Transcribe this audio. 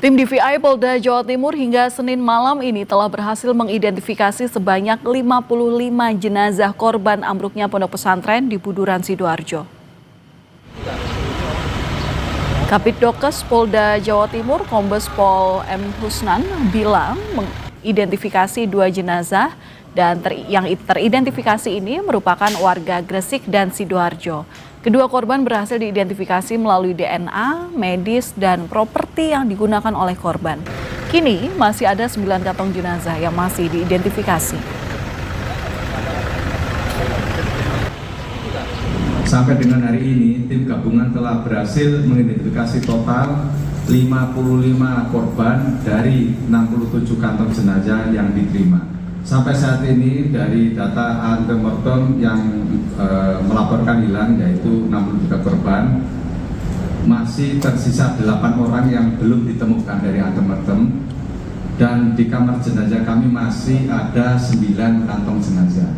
Tim DVI Polda Jawa Timur hingga Senin malam ini telah berhasil mengidentifikasi sebanyak 55 jenazah korban ambruknya pondok pesantren di Buduran, Sidoarjo. Kabid Dokes Polda Jawa Timur Kombes Pol M. Husnan bilang mengidentifikasi 2 jenazah dan yang teridentifikasi ini merupakan warga Gresik dan Sidoarjo. Kedua korban berhasil diidentifikasi melalui DNA, medis, dan properti yang digunakan oleh korban. Kini masih ada 9 kantong jenazah yang masih diidentifikasi. Sampai dengan hari ini, tim gabungan telah berhasil mengidentifikasi total 55 korban dari 67 kantong jenazah yang diterima. Sampai saat ini dari data antemortem yang melaporkan hilang yaitu 63 korban, masih tersisa 8 orang yang belum ditemukan dari antemortem, dan di kamar jenazah kami masih ada 9 kantong jenazah.